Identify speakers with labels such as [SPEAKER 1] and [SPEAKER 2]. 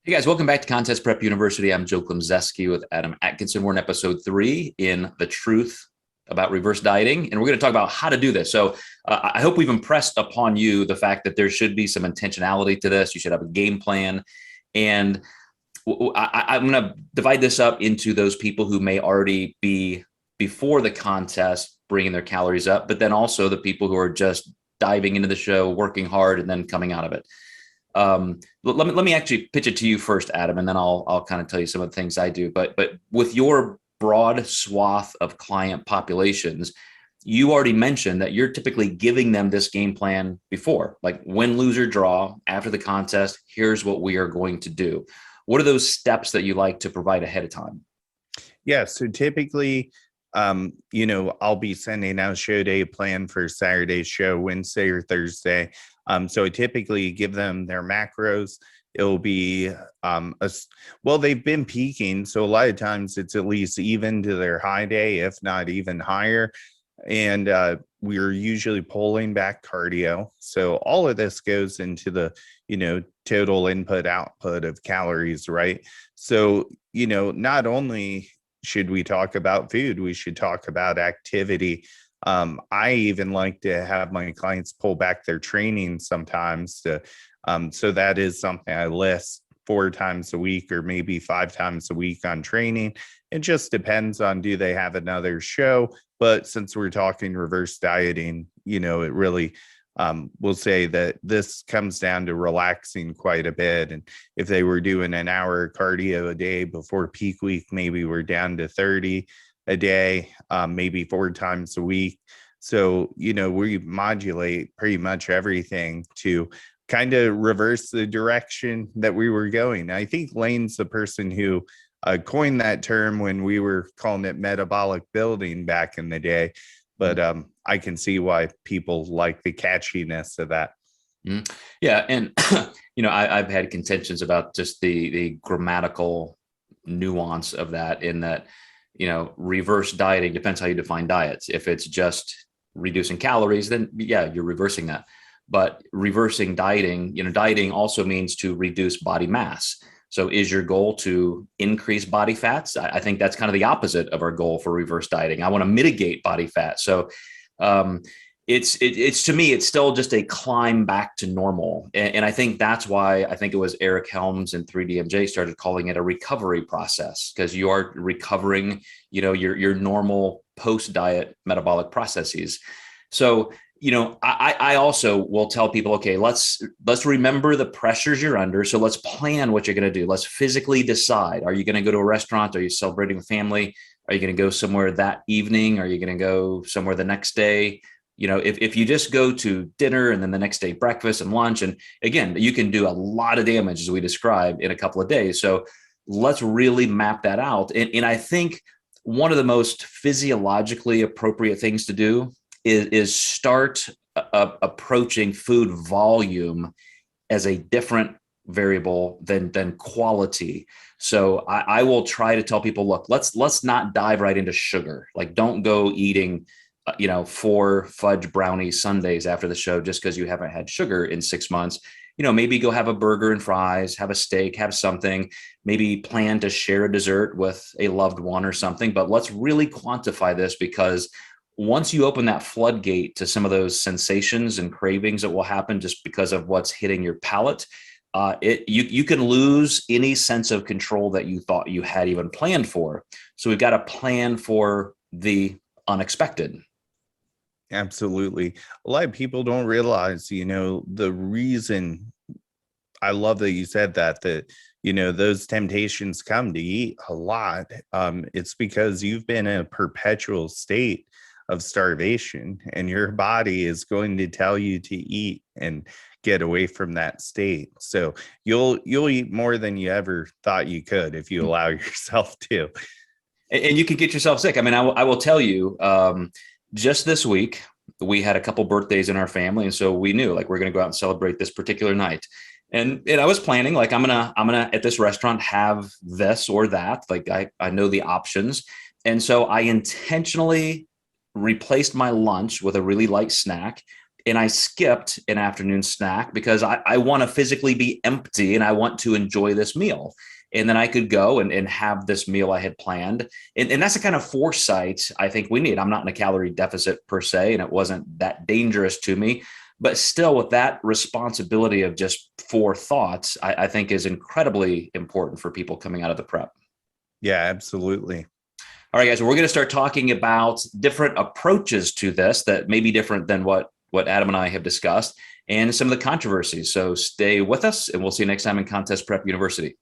[SPEAKER 1] Hey guys, welcome back to Contest Prep University. I'm Joe Klemczewski with Adam Atkinson. We're in episode 3 in The Truth About Reverse Dieting, and we're going to talk about how to do this. So I hope we've impressed upon you the fact that there should be some intentionality to this. You should have a game plan. And I'm going to divide this up into those people who may already be before the contest, bringing their calories up, but then also the people who are just diving into the show, working hard, and then coming out of it. Let me actually pitch it to you first, Adam, and then I'll kind of tell you some of the things I do. But with your broad swath of client populations, you already mentioned that you're typically giving them this game plan before, like win, lose, or draw after the contest. Here's what we are going to do. What are those steps that you like to provide ahead of time?
[SPEAKER 2] Yeah, so typically, I'll be sending out show day plan for Saturday's show, Wednesday or Thursday. So I typically give them their macros. It'll be, they've been peaking. So a lot of times it's at least even to their high day, if not even higher. And we're usually pulling back cardio. So all of this goes into the, total input output of calories, right? So, not only should we talk about food, we should talk about activity. I even like to have my clients pull back their training sometimes so that is something I list 4 times a week or maybe 5 times a week on training. It just depends on, do they have another show? But since we're talking reverse dieting, it really, we'll say that this comes down to relaxing quite a bit. And if they were doing an hour cardio a day before peak week, maybe we're down to 30 a day, maybe 4 times a week. So, we modulate pretty much everything to kind of reverse the direction that we were going. I think Lane's the person who coined that term when we were calling it metabolic building back in the day. But I can see why people like the catchiness of that.
[SPEAKER 1] Yeah. And, I've had contentions about just the grammatical nuance of that, in that, reverse dieting depends how you define diets. If it's just reducing calories, then yeah, you're reversing that. But reversing dieting, dieting also means to reduce body mass. So is your goal to increase body fats? I think that's kind of the opposite of our goal for reverse dieting. I want to mitigate body fat. So it's to me, it's still just a climb back to normal. And I think that's why I think it was Eric Helms and 3DMJ started calling it a recovery process, because you are recovering, your normal post-diet metabolic processes. So, I also will tell people, okay, let's remember the pressures you're under. So let's plan what you're going to do. Let's physically decide. Are you going to go to a restaurant? Are you celebrating with family? Are you going to go somewhere that evening? Are you going to go somewhere the next day? If you just go to dinner and then the next day breakfast and lunch, and again, you can do a lot of damage, as we described, in a couple of days. So let's really map that out. And I think one of the most physiologically appropriate things to do is start approaching food volume as a different variable than quality. So I will try to tell people, look, let's not dive right into sugar. Like, don't go eating 4 fudge brownie sundaes after the show just because you haven't had sugar in 6 months. Maybe go have a burger and fries, have a steak, have something, maybe plan to share a dessert with a loved one or something. But let's really quantify this, because once you open that floodgate to some of those sensations and cravings that will happen just because of what's hitting your palate, you can lose any sense of control that you thought you had even planned for. So we've got to plan for the unexpected.
[SPEAKER 2] Absolutely. A lot of people don't realize, the reason. I love that you said that those temptations come to eat a lot. It's because you've been in a perpetual state of starvation, and your body is going to tell you to eat and get away from that state. So you'll eat more than you ever thought you could if you allow yourself to.
[SPEAKER 1] And you can get yourself sick. I mean, I will tell you, just this week, we had a couple birthdays in our family. And so we knew, like, we're going to go out and celebrate this particular night. And I was planning, like, I'm gonna at this restaurant have this or that. Like, I know the options. And so I intentionally replaced my lunch with a really light snack and I skipped an afternoon snack because I want to physically be empty and I want to enjoy this meal. And then I could go and have this meal I had planned. And that's the kind of foresight I think we need. I'm not in a calorie deficit per se, and it wasn't that dangerous to me. But still, with that responsibility of just forethought, I think is incredibly important for people coming out of the prep.
[SPEAKER 2] Yeah, absolutely.
[SPEAKER 1] All right, guys, we're going to start talking about different approaches to this that may be different than what Adam and I have discussed and some of the controversies. So stay with us, and we'll see you next time in Contest Prep University.